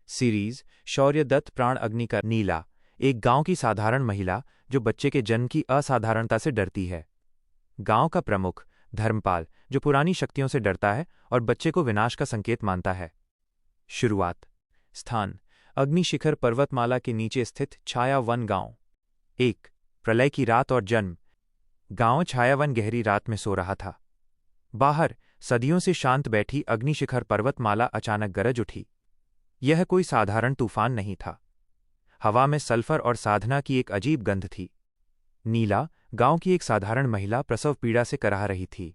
Series शौर्य दत्त प्राण अग्नि का नीला, एक गांव की साधारण महिला जो बच्चे के जन्म की असाधारणता से डरती है। गांव का प्रमुख धर्मपाल जो पुरानी शक्तियों से डरता है और बच्चे को विनाश का संकेत मानता है। शुरुआत। स्थान अग्निशिखर पर्वतमाला के नीचे स्थित छायावन गांव। 1 प्रलय की रात और जन्म। गांव छायावन गहरी रात में सो रहा था। बाहर सदियों से शांत बैठी अग्निशिखर पर्वतमाला अचानक गरज उठी। यह कोई साधारण तूफान नहीं था। हवा में सल्फर और साधना की एक अजीब गंध थी। नीला, गांव की एक साधारण महिला, प्रसव पीड़ा से कराह रही थी।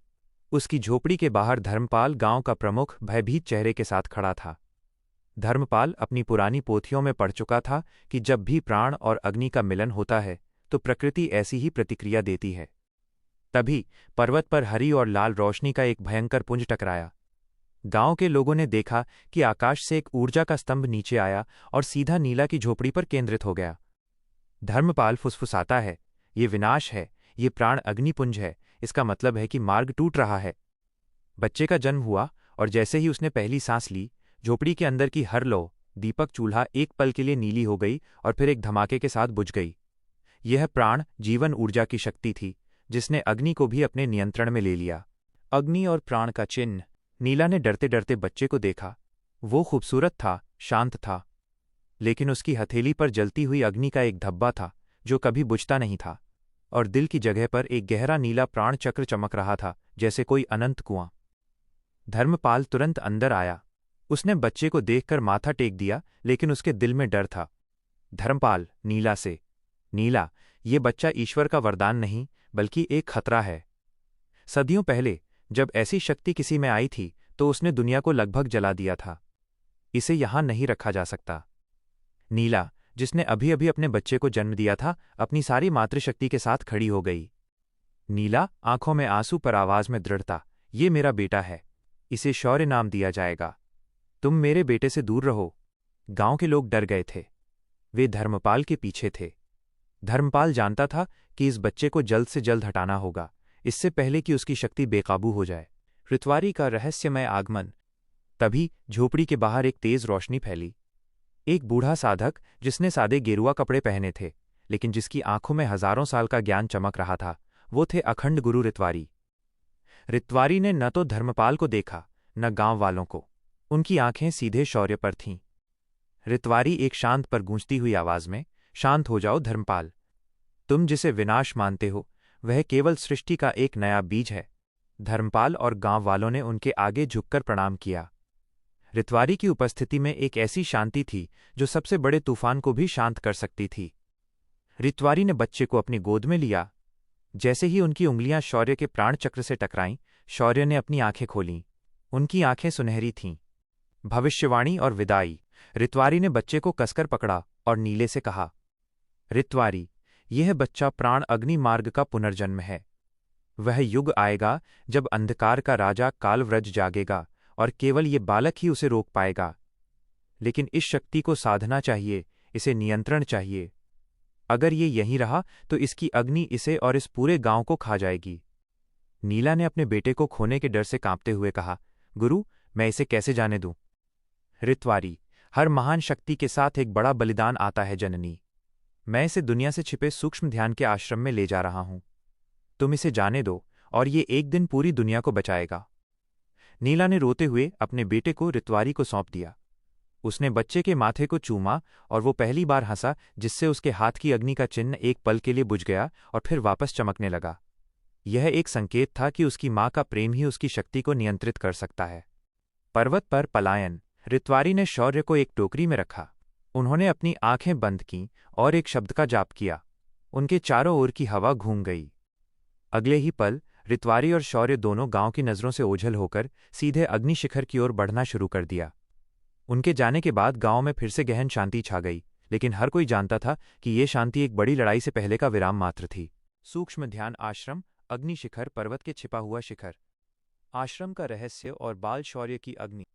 उसकी झोपड़ी के बाहर धर्मपाल, गांव का प्रमुख, भयभीत चेहरे के साथ खड़ा था। धर्मपाल अपनी पुरानी पोथियों में पढ़ चुका था कि जब भी प्राण और अग्नि का मिलन होता है तो प्रकृति ऐसी ही प्रतिक्रिया देती है। तभी पर्वत पर हरी और लाल रोशनी का एक भयंकर पुंज टकराया। गांव के लोगों ने देखा कि आकाश से एक ऊर्जा का स्तंभ नीचे आया और सीधा नीला की झोपड़ी पर केंद्रित हो गया। धर्मपाल फुसफुसाता है, ये विनाश है, ये प्राण अग्निपुंज है, इसका मतलब है कि मार्ग टूट रहा है। बच्चे का जन्म हुआ और जैसे ही उसने पहली सांस ली, झोपड़ी के अंदर की हर लौ, दीपक, चूल्हा एक पल के लिए नीली हो गई और फिर एक धमाके के साथ बुझ गई। यह प्राण जीवन ऊर्जा की शक्ति थी जिसने अग्नि को भी अपने नियंत्रण में ले लिया। अग्नि और प्राण का चिन्ह। नीला ने डरते डरते बच्चे को देखा। वो खूबसूरत था, शांत था, लेकिन उसकी हथेली पर जलती हुई अग्नि का एक धब्बा था जो कभी बुझता नहीं था, और दिल की जगह पर एक गहरा नीला प्राण चक्र चमक रहा था, जैसे कोई अनंत कुआं। धर्मपाल तुरंत अंदर आया। उसने बच्चे को देखकर माथा टेक दिया, लेकिन उसके दिल में डर था। धर्मपाल नीला से, नीला, ये बच्चा ईश्वर का वरदान नहीं बल्कि एक खतरा है। सदियों पहले जब ऐसी शक्ति किसी में आई थी तो उसने दुनिया को लगभग जला दिया था। इसे यहां नहीं रखा जा सकता। नीला, जिसने अभी अभी अपने बच्चे को जन्म दिया था, अपनी सारी मातृशक्ति के साथ खड़ी हो गई। नीला, आंखों में आंसू पर आवाज में दृढ़ता, ये मेरा बेटा है, इसे शौर्य नाम दिया जाएगा। तुम मेरे बेटे से दूर रहो। गांव के लोग डर गए थे। वे धर्मपाल के पीछे थे। धर्मपाल जानता था कि इस बच्चे को जल्द से जल्द हटाना होगा, इससे पहले कि उसकी शक्ति बेकाबू हो जाए। ऋतवारी का रहस्यमय आगमन। तभी झोपड़ी के बाहर एक तेज रोशनी फैली। एक बूढ़ा साधक, जिसने सादे गेरुआ कपड़े पहने थे लेकिन जिसकी आंखों में हजारों साल का ज्ञान चमक रहा था, वो थे अखंड गुरु ऋतवारी। ऋतवारी ने न तो धर्मपाल को देखा न गांव वालों को। उनकी आंखें सीधे शौर्य पर थीं। ऋतवारी एक शांत पर गूंजती हुई आवाज में, शांत हो जाओ धर्मपाल। तुम जिसे विनाश मानते हो वह केवल सृष्टि का एक नया बीज है। धर्मपाल और गांव वालों ने उनके आगे झुककर प्रणाम किया। ऋतवारी की उपस्थिति में एक ऐसी शांति थी जो सबसे बड़े तूफान को भी शांत कर सकती थी। ऋतवारी ने बच्चे को अपनी गोद में लिया। जैसे ही उनकी उंगलियां शौर्य के प्राण चक्र से टकराईं, शौर्य ने अपनी आंखें खोलीं। उनकी आंखें सुनहरी थीं। भविष्यवाणी और विदाई। ऋतवारी ने बच्चे को कसकर पकड़ा और नीले से कहा, ऋतवारी, यह बच्चा प्राण अग्नि मार्ग का पुनर्जन्म है। वह युग आएगा जब अंधकार का राजा कालव्रज जागेगा और केवल ये बालक ही उसे रोक पाएगा। लेकिन इस शक्ति को साधना चाहिए, इसे नियंत्रण चाहिए। अगर ये यहीं रहा तो इसकी अग्नि इसे और इस पूरे गांव को खा जाएगी। नीला ने अपने बेटे को खोने के डर से कांपते हुए कहा, गुरु, मैं इसे कैसे जाने दूं? ऋतवारी, हर महान शक्ति के साथ एक बड़ा बलिदान आता है जननी। मैं इसे दुनिया से छिपे सूक्ष्म ध्यान के आश्रम में ले जा रहा हूं। तुम इसे जाने दो और ये एक दिन पूरी दुनिया को बचाएगा। नीला ने रोते हुए अपने बेटे को ऋतवारी को सौंप दिया। उसने बच्चे के माथे को चूमा और वो पहली बार हंसा, जिससे उसके हाथ की अग्नि का चिन्ह एक पल के लिए बुझ गया और फिर वापस चमकने लगा। यह एक संकेत था कि उसकी मां का प्रेम ही उसकी शक्ति को नियंत्रित कर सकता है। पर्वत पर पलायन। ऋतवारी ने शौर्य को एक टोकरी में रखा। उन्होंने अपनी आंखें बंद कीं और एक शब्द का जाप किया। उनके चारों ओर की हवा घूम गई। अगले ही पल ऋतवारी और शौर्य दोनों गांव की नजरों से ओझल होकर सीधे अग्निशिखर की ओर बढ़ना शुरू कर दिया। उनके जाने के बाद गांव में फिर से गहन शांति छा गई, लेकिन हर कोई जानता था कि ये शांति एक बड़ी लड़ाई से पहले का विराम मात्र थी। सूक्ष्म ध्यान आश्रम, अग्निशिखर, पर्वत के छिपा हुआ शिखर। आश्रम का रहस्य और बाल शौर्य की अग्नि।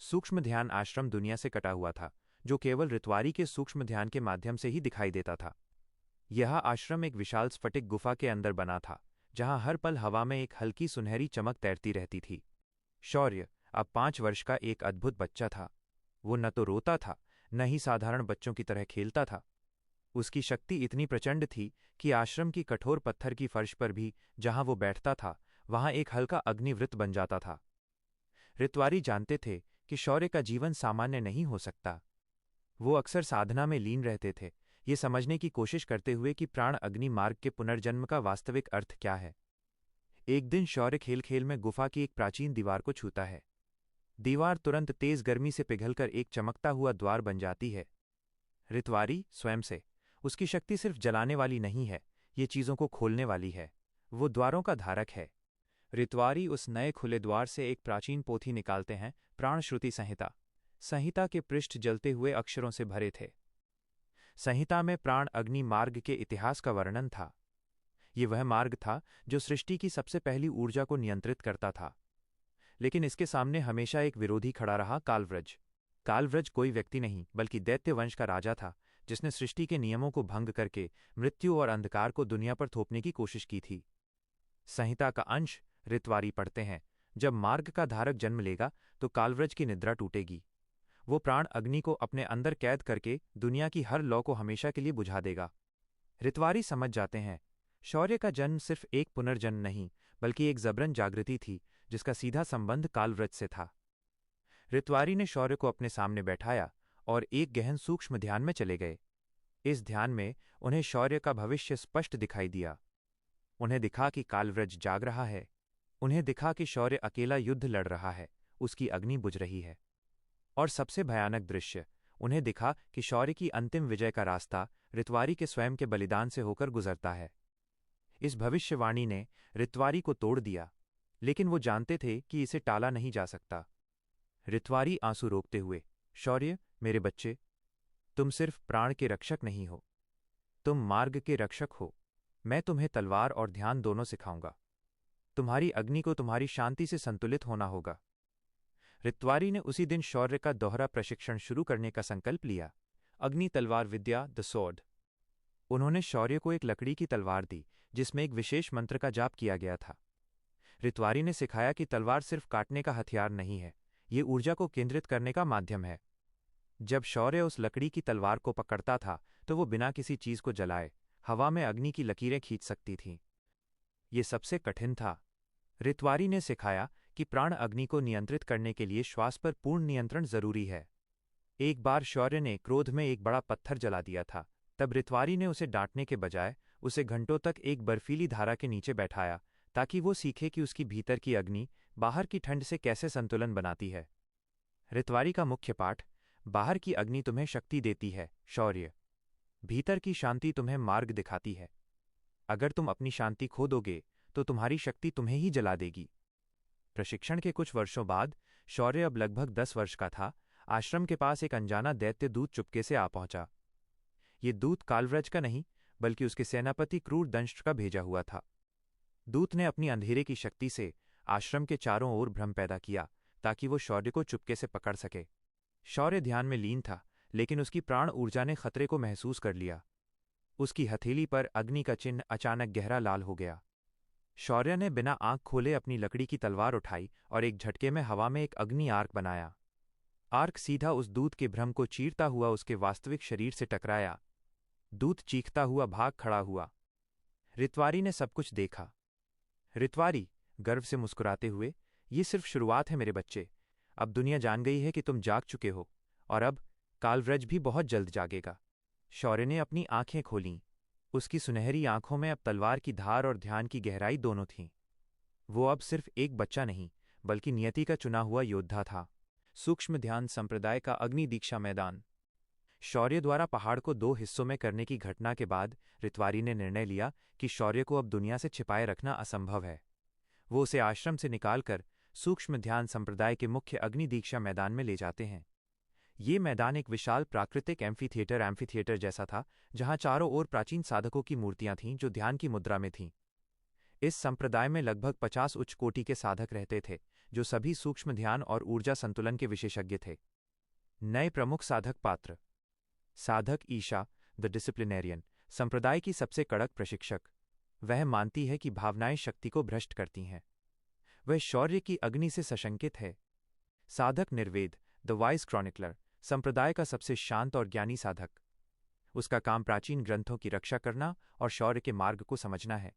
सूक्ष्म ध्यान आश्रम दुनिया से कटा हुआ था, जो केवल ऋतवारी के सूक्ष्म ध्यान के माध्यम से ही दिखाई देता था। यह आश्रम एक विशाल स्फटिक गुफा के अंदर बना था, जहां हर पल हवा में एक हल्की सुनहरी चमक तैरती रहती थी। शौर्य अब 5 वर्ष का एक अद्भुत बच्चा था। वो न तो रोता था, न ही साधारण बच्चों की तरह खेलता था। उसकी शक्ति इतनी प्रचंड थी कि आश्रम की कठोर पत्थर की फर्श पर भी जहां वो बैठता था, वहां एक हल्का अग्निवृत्त बन जाता था। रितवारी जानते थे कि शौर्य का जीवन सामान्य नहीं हो सकता। वो अक्सर साधना में लीन रहते थे, ये समझने की कोशिश करते हुए कि प्राण अग्नि मार्ग के पुनर्जन्म का वास्तविक अर्थ क्या है। एक दिन शौर्य खेल खेल में गुफा की एक प्राचीन दीवार को छूता है। दीवार तुरंत तेज गर्मी से पिघलकर एक चमकता हुआ द्वार बन जाती है। रितवारी स्वयं से, उसकी शक्ति सिर्फ जलाने वाली नहीं है, ये चीजों को खोलने वाली है। वो द्वारों का धारक है। रितवारी उस नए खुले द्वार से एक प्राचीन पोथी निकालते हैं, प्राणश्रुति संहिता। संहिता के पृष्ठ जलते हुए अक्षरों से भरे थे। संहिता में प्राण अग्नि मार्ग के इतिहास का वर्णन था। ये वह मार्ग था जो सृष्टि की सबसे पहली ऊर्जा को नियंत्रित करता था। लेकिन इसके सामने हमेशा एक विरोधी खड़ा रहा, कालव्रज। कालव्रज कोई व्यक्ति नहीं बल्कि दैत्य वंश का राजा था, जिसने सृष्टि के नियमों को भंग करके मृत्यु और अंधकार को दुनिया पर थोपने की कोशिश की थी। संहिता का अंश रितवारी पढ़ते हैं। जब मार्ग का धारक जन्म लेगा तो कालव्रज की निद्रा टूटेगी। वो प्राण अग्नि को अपने अंदर कैद करके दुनिया की हर लौ को हमेशा के लिए बुझा देगा। रितवारी समझ जाते हैं, शौर्य का जन्म सिर्फ एक पुनर्जन्म नहीं बल्कि एक जबरन जागृति थी जिसका सीधा संबंध कालव्रज से था। रितवारी ने शौर्य को अपने सामने बैठाया और एक गहन सूक्ष्म ध्यान में चले गए। इस ध्यान में उन्हें शौर्य का भविष्य स्पष्ट दिखाई दिया। उन्हें दिखा कि कालव्रज जाग रहा है। उन्हें दिखा कि शौर्य अकेला युद्ध लड़ रहा है, उसकी अग्नि बुझ रही है। और सबसे भयानक दृश्य, उन्हें दिखा कि शौर्य की अंतिम विजय का रास्ता रितवारी के स्वयं के बलिदान से होकर गुजरता है। इस भविष्यवाणी ने रितवारी को तोड़ दिया, लेकिन वो जानते थे कि इसे टाला नहीं जा सकता। रितवारी आंसू रोकते हुए, शौर्य, मेरे बच्चे, तुम सिर्फ प्राण के रक्षक नहीं हो, तुम मार्ग के रक्षक हो। मैं तुम्हें तलवार और ध्यान दोनों सिखाऊंगा। तुम्हारी अग्नि को तुम्हारी शांति से संतुलित होना होगा। रितवारी ने उसी दिन शौर्य का दोहरा प्रशिक्षण शुरू करने का संकल्प लिया। अग्नि तलवार विद्या, द स्वॉर्ड। उन्होंने शौर्य को एक लकड़ी की तलवार दी जिसमें एक विशेष मंत्र का जाप किया गया था। रितवारी ने सिखाया कि तलवार सिर्फ काटने का हथियार नहीं है, ये ऊर्जा को केंद्रित करने का माध्यम है। जब शौर्य उस लकड़ी की तलवार को पकड़ता था तो वो बिना किसी चीज को जलाए हवा में अग्नि की लकीरें खींच सकती थीं। ये सबसे कठिन था। रितवारी ने सिखाया कि प्राण अग्नि को नियंत्रित करने के लिए श्वास पर पूर्ण नियंत्रण जरूरी है। एक बार शौर्य ने क्रोध में एक बड़ा पत्थर जला दिया था। तब रितवारी ने उसे डांटने के बजाय उसे घंटों तक एक बर्फीली धारा के नीचे बैठाया ताकि वो सीखे कि उसकी भीतर की अग्नि बाहर की ठंड से कैसे संतुलन बनाती है। रितवारी का मुख्य पाठ, बाहर की अग्नि तुम्हें शक्ति देती है शौर्य, भीतर की शांति तुम्हें मार्ग दिखाती है। अगर तुम अपनी शांति खो दोगे तो तुम्हारी शक्ति तुम्हें ही जला देगी। प्रशिक्षण के कुछ वर्षों बाद शौर्य अब लगभग 10 वर्ष का था। आश्रम के पास एक अनजाना दैत्य दूत चुपके से आ पहुंचा। ये दूत कालव्रज का नहीं बल्कि उसके सेनापति क्रूर दंष्ट्र का भेजा हुआ था। दूत ने अपनी अंधेरे की शक्ति से आश्रम के चारों ओर भ्रम पैदा किया ताकि वो शौर्य को चुपके से पकड़ सके। शौर्य ध्यान में लीन था, लेकिन उसकी प्राण ऊर्जा ने खतरे को महसूस कर लिया। उसकी हथेली पर अग्नि का चिन्ह अचानक गहरा लाल हो गया। शौर्य ने बिना आंख खोले अपनी लकड़ी की तलवार उठाई और एक झटके में हवा में एक अग्नि आर्क बनाया। आर्क सीधा उस दूत के भ्रम को चीरता हुआ उसके वास्तविक शरीर से टकराया। दूत चीखता हुआ भाग खड़ा हुआ। रितवारी ने सब कुछ देखा। रितवारी गर्व से मुस्कुराते हुए, ये सिर्फ शुरुआत है मेरे बच्चे। अब दुनिया जान गई है कि तुम जाग चुके हो, और अब कालव्रज भी बहुत जल्द जागेगा। शौर्य ने अपनी आंखें खोलीं। उसकी सुनहरी आंखों में अब तलवार की धार और ध्यान की गहराई दोनों थीं। वो अब सिर्फ एक बच्चा नहीं बल्कि नियति का चुना हुआ योद्धा था। सूक्ष्म ध्यान संप्रदाय का अग्नि दीक्षा मैदान। शौर्य द्वारा पहाड़ को 2 हिस्सों में करने की घटना के बाद रितवारी ने निर्णय लिया कि शौर्य को अब दुनिया से छिपाए रखना असंभव है। वो उसे आश्रम से निकालकर सूक्ष्म ध्यान संप्रदाय के मुख्य अग्नि दीक्षा मैदान में ले जाते हैं। ये मैदान एक विशाल प्राकृतिक एम्फीथिएटर जैसा था, जहां चारों ओर प्राचीन साधकों की मूर्तियां थीं जो ध्यान की मुद्रा में थीं। इस संप्रदाय में लगभग 50 उच्च कोटि के साधक रहते थे, जो सभी सूक्ष्म ध्यान और ऊर्जा संतुलन के विशेषज्ञ थे। नए प्रमुख साधक पात्र। साधक ईशा, द डिसिप्लिनेरियन, संप्रदाय की सबसे कड़क प्रशिक्षक। वह मानती है कि भावनाएं शक्ति को भ्रष्ट करती हैं। वह शौर्य की अग्नि से सशंकित है। साधक निर्वेद, द वाइज क्रॉनिकलर, संप्रदाय का सबसे शांत और ज्ञानी साधक। उसका काम प्राचीन ग्रंथों की रक्षा करना और शौर्य के मार्ग को समझना है।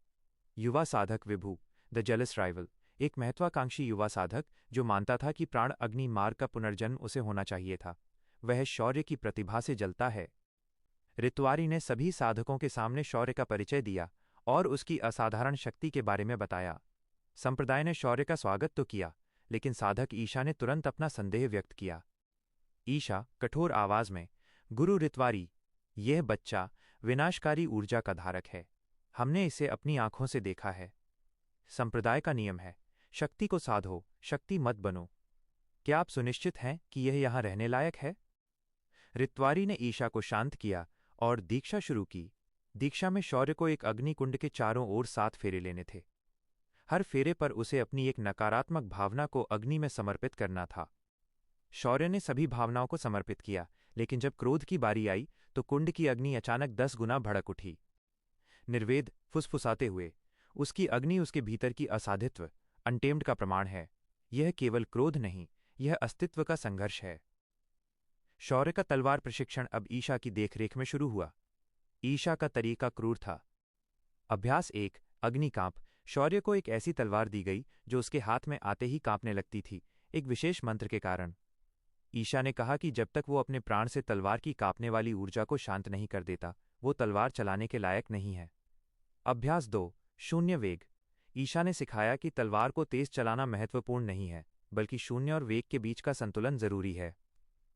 युवा साधक विभु, द जेलस राइवल, एक महत्वाकांक्षी युवा साधक जो मानता था कि प्राण अग्नि मार्ग का पुनर्जन्म उसे होना चाहिए था। वह शौर्य की प्रतिभा से जलता है। ऋत्वारी ने सभी साधकों के सामने शौर्य का परिचय दिया और उसकी असाधारण शक्ति के बारे में बताया। संप्रदाय ने शौर्य का स्वागत तो किया, लेकिन साधक ईशा ने तुरंत अपना संदेह व्यक्त किया। ईशा कठोर आवाज में, गुरु ऋत्वारी, यह बच्चा विनाशकारी ऊर्जा का धारक है। हमने इसे अपनी आंखों से देखा है। संप्रदाय का नियम है, शक्ति को साधो, शक्ति मत बनो। क्या आप सुनिश्चित हैं कि यह यहां रहने लायक है? ऋत्वारी ने ईशा को शांत किया और दीक्षा शुरू की। दीक्षा में शौर्य को एक अग्निकुंड के चारों ओर 7 फेरे लेने थे। हर फेरे पर उसे अपनी एक नकारात्मक भावना को अग्नि में समर्पित करना था। शौर्य ने सभी भावनाओं को समर्पित किया, लेकिन जब क्रोध की बारी आई तो कुंड की अग्नि अचानक 10 गुना भड़क उठी। निर्वेद फुसफुसाते हुए, उसकी अग्नि उसके भीतर की असाधित्व, अनटेम्ड का प्रमाण है। यह केवल क्रोध नहीं, यह अस्तित्व का संघर्ष है। शौर्य का तलवार प्रशिक्षण अब ईशा की देखरेख में शुरू हुआ। ईशा का तरीका क्रूर था। अभ्यास 1, अग्निकांप। शौर्य को एक ऐसी तलवार दी गई जो उसके हाथ में आते ही कांपने लगती थी, एक विशेष मंत्र के कारण। ईशा ने कहा कि जब तक वो अपने प्राण से तलवार की कांपने वाली ऊर्जा को शांत नहीं कर देता, वो तलवार चलाने के लायक नहीं है। अभ्यास 2, शून्य वेग। ईशा ने सिखाया कि तलवार को तेज चलाना महत्वपूर्ण नहीं है, बल्कि शून्य और वेग के बीच का संतुलन जरूरी है।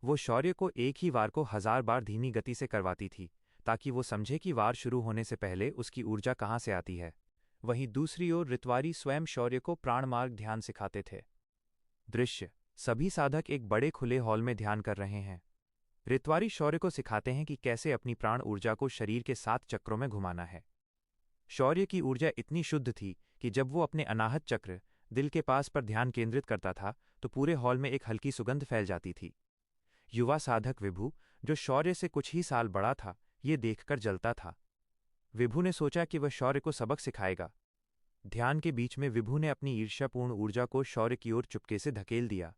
वो शौर्य को एक ही वार को 1000 बार धीमी गति से करवाती थी, ताकि वो समझे कि वार शुरू होने से पहले उसकी ऊर्जा कहाँ से आती है। वहीं दूसरी ओर ऋत्वारी स्वयं शौर्य को प्राणमार्ग ध्यान सिखाते थे। दृश्य, सभी साधक एक बड़े खुले हॉल में ध्यान कर रहे हैं। ऋत्वारी शौर्य को सिखाते हैं कि कैसे अपनी प्राण ऊर्जा को शरीर के 7 चक्रों में घुमाना है। शौर्य की ऊर्जा इतनी शुद्ध थी कि जब वो अपने अनाहत चक्र, दिल के पास पर ध्यान केंद्रित करता था तो पूरे हॉल में एक हल्की सुगंध फैल जाती थी। युवा साधक विभु, जो शौर्य से कुछ ही साल बड़ा था, ये देखकर जलता था। विभु ने सोचा कि वह शौर्य को सबक सिखाएगा। ध्यान के बीच में विभु ने अपनी ईर्ष्यापूर्ण ऊर्जा को शौर्य की ओर चुपके से धकेल दिया।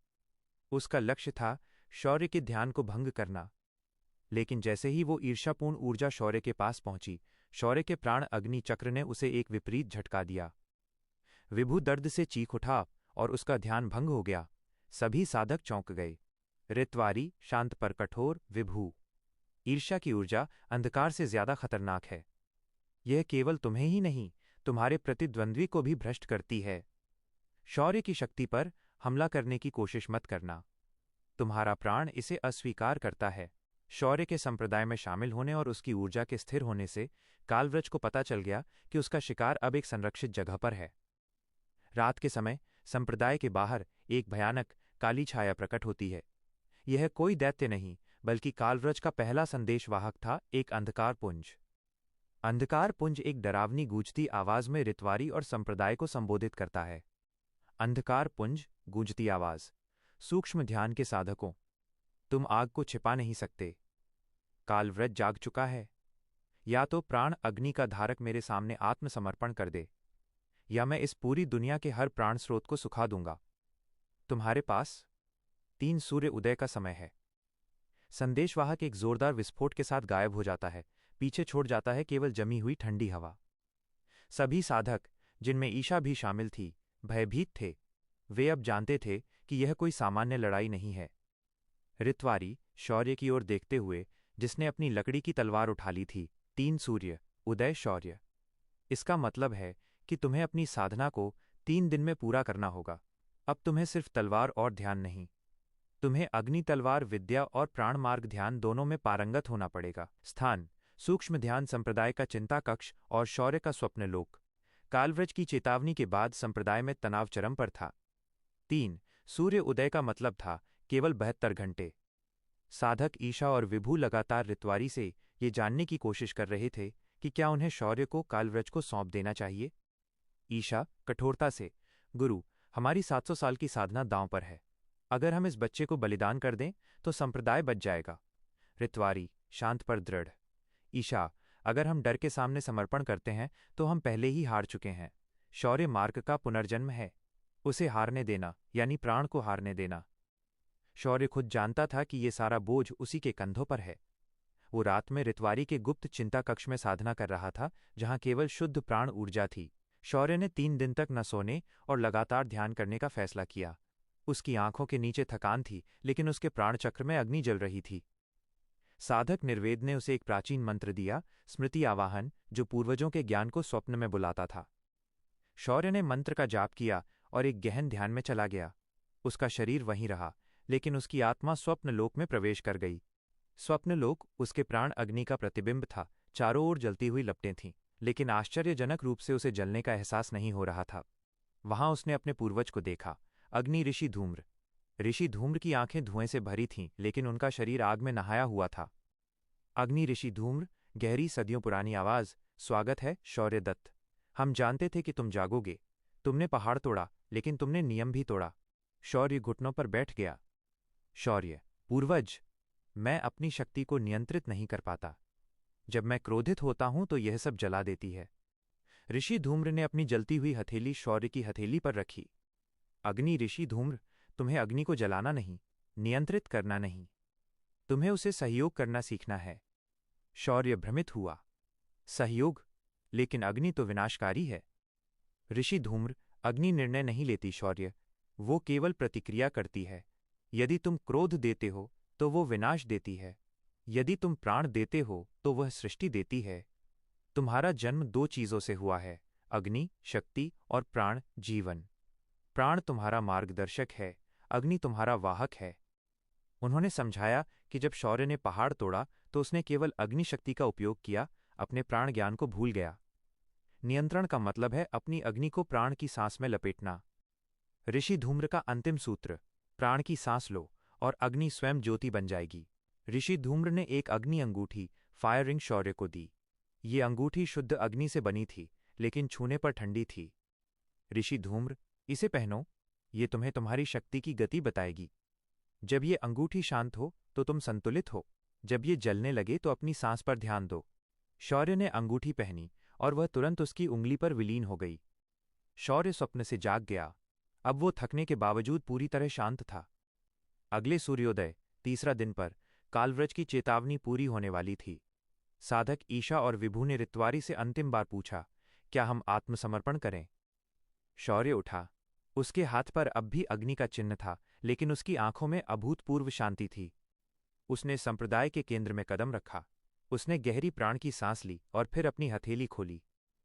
उसका लक्ष्य था शौर्य के ध्यान को भंग करना। लेकिन जैसे ही वो ईर्ष्यापूर्ण ऊर्जा शौर्य के पास पहुंची, शौर्य के प्राण अग्नि चक्र ने उसे एक विपरीत झटका दिया। विभु दर्द से चीख उठा और उसका ध्यान भंग हो गया। सभी साधक चौंक गए। ऋत्वारी शांत पर कठोर, विभु, ईर्ष्या की ऊर्जा अंधकार से ज्यादा खतरनाक है। यह केवल तुम्हें ही नहीं, तुम्हारे प्रतिद्वंद्वी को भी भ्रष्ट करती है। शौर्य की शक्ति पर हमला करने की कोशिश मत करना। तुम्हारा प्राण इसे अस्वीकार करता है। शौर्य के संप्रदाय में शामिल होने और उसकी ऊर्जा के स्थिर होने से कालव्रज को पता चल गया कि उसका शिकार अब एक संरक्षित जगह पर है। रात के समय संप्रदाय के बाहर एक भयानक काली छाया प्रकट होती है। यह कोई दैत्य नहीं, बल्कि कालव्रज का पहला संदेशवाहक था, एक अंधकार पुंज। अंधकार पुंज एक डरावनी गूंजती आवाज में ऋत्वारी और संप्रदाय को संबोधित करता है। अंधकार पुंज, गूंजती आवाज। सूक्ष्म ध्यान के साधकों, तुम आग को छिपा नहीं सकते। कालव्रज जाग चुका है। या तो प्राण अग्नि का धारक मेरे सामने आत्मसमर्पण कर दे, या मैं इस पूरी दुनिया के हर प्राण स्रोत को सुखा दूंगा। तुम्हारे पास 3 सूर्य उदय का समय है। संदेशवाहक एक जोरदार विस्फोट के साथ गायब हो जाता है। पीछे छोड़ जाता है केवल जमी हुई ठंडी हवा। सभी साधक, जिनमें ईशा भी शामिल थी, भयभीत थे। वे अब जानते थे कि यह कोई सामान्य लड़ाई नहीं है। ऋत्वारी शौर्य की ओर देखते हुए, जिसने अपनी लकड़ी की तलवार उठा ली थी, 3 सूर्य उदय शौर्य। इसका मतलब है कि तुम्हें अपनी साधना को 3 दिन में पूरा करना होगा। अब तुम्हें सिर्फ तलवार और ध्यान नहीं, तुम्हें अग्नि तलवार विद्या और प्राणमार्ग ध्यान दोनों में पारंगत होना पड़ेगा। स्थान, सूक्ष्म ध्यान संप्रदाय का चिंता कक्ष और शौर्य का स्वप्न लोक। कालव्रज की चेतावनी के बाद संप्रदाय में तनाव चरम पर था। 3 सूर्य उदय का मतलब था केवल 72 घंटे। साधक ईशा और विभु लगातार ऋत्वारी से ये जानने की कोशिश कर रहे थे कि क्या उन्हें शौर्य को कालव्रज को सौंप देना चाहिए। ईशा कठोरता से, गुरु, हमारी 700 साल की साधना दांव पर है। अगर हम इस बच्चे को बलिदान कर दें तो संप्रदाय बच जाएगा। ऋत्वारी शांत पर दृढ़, ईशा, अगर हम डर के सामने समर्पण करते हैं तो हम पहले ही हार चुके हैं। शौर्य मार्ग का पुनर्जन्म है, उसे हारने देना यानी प्राण को हारने देना। शौर्य खुद जानता था कि ये सारा बोझ उसी के कंधों पर है। वो रात में रितवारी के गुप्त चिंता कक्ष में साधना कर रहा था, जहां केवल शुद्ध प्राण ऊर्जा थी। शौर्य ने 3 दिन तक न सोने और लगातार ध्यान करने का फैसला किया। उसकी आंखों के नीचे थकान थी, लेकिन उसके प्राणचक्र में अग्नि जल रही थी। साधक निर्वेद ने उसे एक प्राचीन मंत्र दिया, स्मृति आवाहन, जो पूर्वजों के ज्ञान को स्वप्न में बुलाता था। शौर्य ने मंत्र का जाप किया और एक गहन ध्यान में चला गया। उसका शरीर वहीं रहा, लेकिन उसकी आत्मा स्वप्नलोक में प्रवेश कर गई। स्वप्नलोक उसके प्राण अग्नि का प्रतिबिंब था। चारों ओर जलती हुई लपटें थीं, लेकिन आश्चर्यजनक रूप से उसे जलने का एहसास नहीं हो रहा था। वहां उसने अपने पूर्वज को देखा, अग्नि ऋषि धूम्र। ऋषि धूम्र की आंखें धुएं से भरी थीं, लेकिन उनका शरीर आग में नहाया हुआ था। अग्नि ऋषि धूम्र, गहरी सदियों पुरानी आवाज, स्वागत है शौर्य दत्त। हम जानते थे कि तुम जागोगे। तुमने पहाड़ तोड़ा, लेकिन तुमने नियम भी तोड़ा। शौर्य घुटनों पर बैठ गया। शौर्य, पूर्वज, मैं अपनी शक्ति को नियंत्रित नहीं कर पाता। जब मैं क्रोधित होता हूं तो यह सब जला देती है। ऋषि धूम्र ने अपनी जलती हुई हथेली शौर्य की हथेली पर रखी। अग्नि ऋषि धूम्र, तुम्हें अग्नि को जलाना नहीं, नियंत्रित करना नहीं, तुम्हें उसे सहयोग करना सीखना है। शौर्य भ्रमित हुआ। सहयोग? लेकिन अग्नि तो विनाशकारी है। ऋषि धूम्र, अग्नि निर्णय नहीं लेती शौर्य, वो केवल प्रतिक्रिया करती है। यदि तुम क्रोध देते हो तो वो विनाश देती है। यदि तुम प्राण देते हो तो वह सृष्टि देती है। तुम्हारा जन्म 2 चीजों से हुआ है, अग्नि शक्ति और प्राण जीवन। प्राण तुम्हारा मार्गदर्शक है, अग्नि तुम्हारा वाहक है। उन्होंने समझाया कि जब शौर्य ने पहाड़ तोड़ा तो उसने केवल अग्नि शक्ति का उपयोग किया, अपने प्राण ज्ञान को भूल गया। नियंत्रण का मतलब है अपनी अग्नि को प्राण की सांस में लपेटना। ऋषि धूम्र का अंतिम सूत्र, प्राण की सांस लो और अग्नि स्वयं ज्योति बन जाएगी। ऋषि धूम्र ने एक अग्नि अंगूठी, फायर रिंग, शौर्य को दी। ये अंगूठी शुद्ध अग्नि से बनी थी, लेकिन छूने पर ठंडी थी। ऋषि धूम्र, इसे पहनो, ये तुम्हें तुम्हारी शक्ति की गति बताएगी। जब ये अंगूठी शांत हो तो तुम संतुलित हो। जब ये जलने लगे तो अपनी सांस पर ध्यान दो। शौर्य ने अंगूठी पहनी और वह तुरंत उसकी उंगली पर विलीन हो गई। शौर्य स्वप्न से जाग गया। अब वो थकने के बावजूद पूरी तरह शांत था। अगले सूर्योदय, 3रा दिन पर, कालव्रज की चेतावनी पूरी होने वाली थी। साधक ईशा और विभु ने रितवारी से अंतिम बार पूछा, क्या हम आत्मसमर्पण करें? शौर्य उठा। उसके हाथ पर अब भी अग्नि का चिन्ह था, लेकिन उसकी आंखों में अभूतपूर्व शांति थी। उसने संप्रदाय के केंद्र में कदम रखा। उसने गहरी प्राण की सांस ली और फिर अपनी हथेली खोली।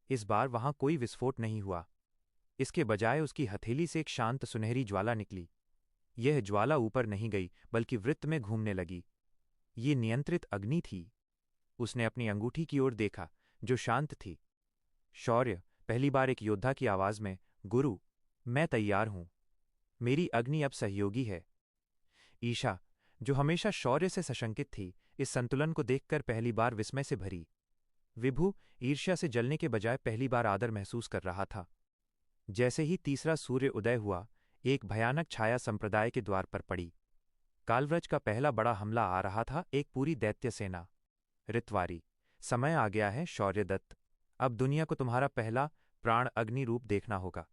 इस बार वहां कोई विस्फोट नहीं हुआ। इसके बजाय उसकी हथेली से एक शांत सुनहरी ज्वाला निकली। यह ज्वाला ऊपर नहीं गई, बल्कि वृत्त में घूमने लगी। ये नियंत्रित अग्नि थी। उसने अपनी अंगूठी की ओर देखा, जो शांत थी। शौर्य, पहली बार एक योद्धा की आवाज में, गुरु, मैं तैयार हूं। मेरी अग्नि अब सहयोगी है। ईशा, जो हमेशा शौर्य से सशंकित थी, इस संतुलन को देखकर पहली बार विस्मय से भरी। विभु, ईर्ष्या से जलने के बजाय पहली बार आदर महसूस कर रहा था। जैसे ही 3रा सूर्य उदय हुआ, एक भयानक छाया संप्रदाय के द्वार पर पड़ी। कालव्रज का पहला बड़ा हमला आ रहा था, एक पूरी दैत्य सेना। रितवारी, समय आ गया है शौर्य दत्त। अब दुनिया को तुम्हारा पहला प्राण अग्नि रूप देखना होगा।